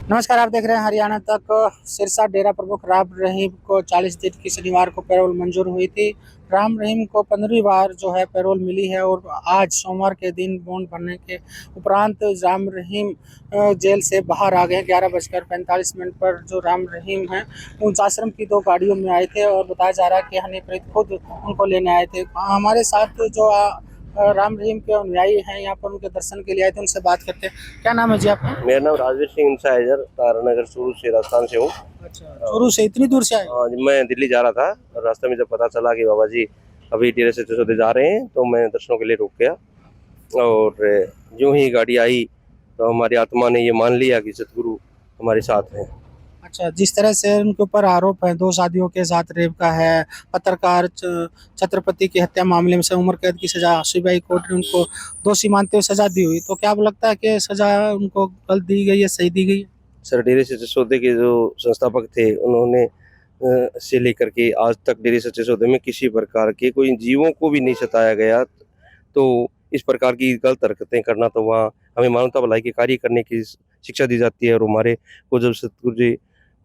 नमस्कार, आप देख रहे हैं हरियाणा तक। सिरसा डेरा प्रमुख राम रहीम को 40 दिन की शनिवार को पैरोल मंजूर हुई थी। राम रहीम को 15वीं बार जो है पैरोल मिली है और आज सोमवार के दिन बॉन्ड भरने के उपरांत राम रहीम जेल से बाहर आ गए। 11:45 पर जो राम रहीम हैं उन आश्रम की 2 गाड़ियों में आए थे और बताया जा रहा है कि हनीप्रीत खुद उनको लेने आए थे। हमारे साथ जो राम रहीम के अनुयायी हैं यहाँ पर उनके दर्शन के लिए आए थे, उनसे बात करते हैं। क्या नाम है जी आपका? मेरा नाम राजवीर सिंह इंसाइजर तारानगर चूरू से राजस्थान से हूँ। अच्छा, चूरू से इतनी दूर से आए? हाँ जी, मैं दिल्ली जा रहा था। रास्ते में जब पता चला कि बाबा जी अभी डेरे से चौथे जा रहे हैं तो मैं दर्शनों के लिए रुक गया। और यूं ही गाड़ी आई तो हमारी आत्मा ने ये मान लिया कि सतगुरु हमारे साथ हैं। अच्छा, जिस तरह से उनके ऊपर आरोप है 2 शादियों के साथ रेप का है, पत्रकार छत्रपति की हत्या मामले में से उम्र कैद की सजा सीबीआई कोर्ट ने उनको दोषी मानते हुए सजा दी हुई, तो क्या आपको लगता है कि सजा उनको गलत दी गई है, सही दी गई है? सर, डेरे सच्चे सौदे के जो संस्थापक थे उन्होंने से लेकर के आज तक डेरे सच्चे सौदे में किसी प्रकार के कोई जीवों को भी नहीं सताया गया। तो इस प्रकार की गलत हरकतें करना, तो वहाँ हमें मानवता भलाई के कार्य करने की शिक्षा दी जाती है। और हमारे को जब सतगुरु जी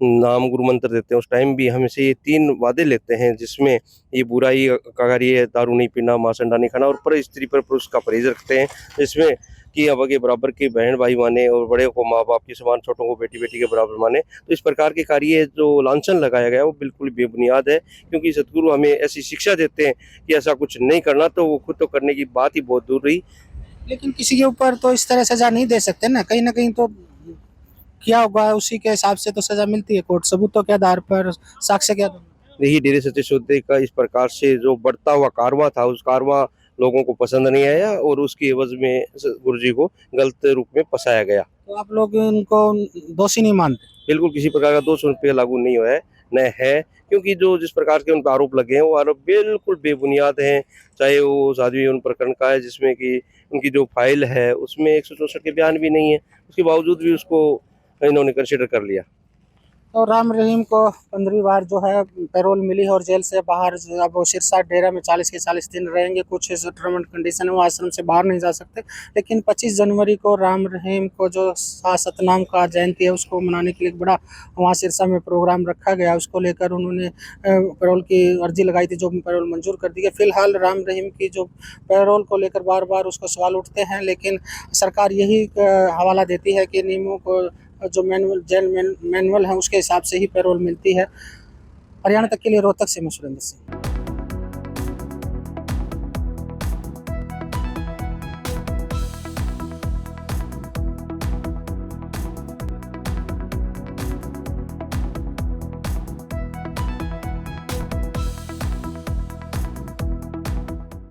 नाम गुरु मंत्र देते हैं उस टाइम भी हमसे ये 3 वादे लेते हैं, जिसमें ये बुराई का कार्य, दारू नहीं पीना, मांस अंडा नहीं खाना और पर स्त्री पर पुरुष का परहेज रखते हैं, जिसमें कि अब के बराबर के बहन भाई माने और बड़े को माँ बाप के समान, छोटों को बेटी बेटी के बराबर माने। तो इस प्रकार के कार्य जो लांछन लगाया गया है वो बिल्कुल बेबुनियाद है, क्योंकि सतगुरु हमें ऐसी शिक्षा देते हैं कि ऐसा कुछ नहीं करना, तो वो खुद तो करने की बात ही बहुत दूर रही। लेकिन किसी के ऊपर तो इस तरह सजा नहीं दे सकते ना कहीं तो किया होगा, उसी के हिसाब से तो सजा मिलती है। कोर्ट सबूतों के आधार पर, साक्ष्य के आधार पर। देखिए, डेरे सच्चे सौदे का इस प्रकार से जो बढ़ता हुआ कारवां था, उस कारवां लोगों को पसंद नहीं आया और उसकी एवज में गुरु जी को गलत रूप में फंसाया गया। तो आप लोग उनको दोषी नहीं मानते? बिल्कुल किसी प्रकार का दोष उन पे लागू नहीं हुआ है, न है, क्योंकि जो जिस प्रकार के उन पर आरोप लगे हैं वो आरोप बिल्कुल बेबुनियाद हैं। चाहे वो साध्वी उन प्रकरण का है जिसमें कि उनकी जो फाइल है उसमें 164 के बयान भी नहीं है, उसके बावजूद भी उसको इन्होंने कंसिडर कर लिया। तो राम रहीम को 15वीं बार जो है पैरोल मिली है और जेल से बाहर अब वो सिरसा डेरा में 40 के 40 दिन रहेंगे। कुछ टर्म एंड कंडीशन है, वो आश्रम से बाहर नहीं जा सकते। लेकिन 25 जनवरी को राम रहीम को जो सतनाम का जयंती है उसको मनाने के लिए एक बड़ा वहाँ सिरसा में प्रोग्राम रखा गया। उसको लेकर उन्होंने पैरोल की अर्जी लगाई थी, जो पैरोल मंजूर कर दी गई। फिलहाल राम रहीम की जो पैरोल को लेकर बार बार उसको सवाल उठते हैं, लेकिन सरकार यही हवाला देती है कि नियमों को जो मैनुअल है उसके हिसाब से ही पैरोल मिलती है। हरियाणा तक के लिए रोहतक से मैं सुरेंद्र सिंह।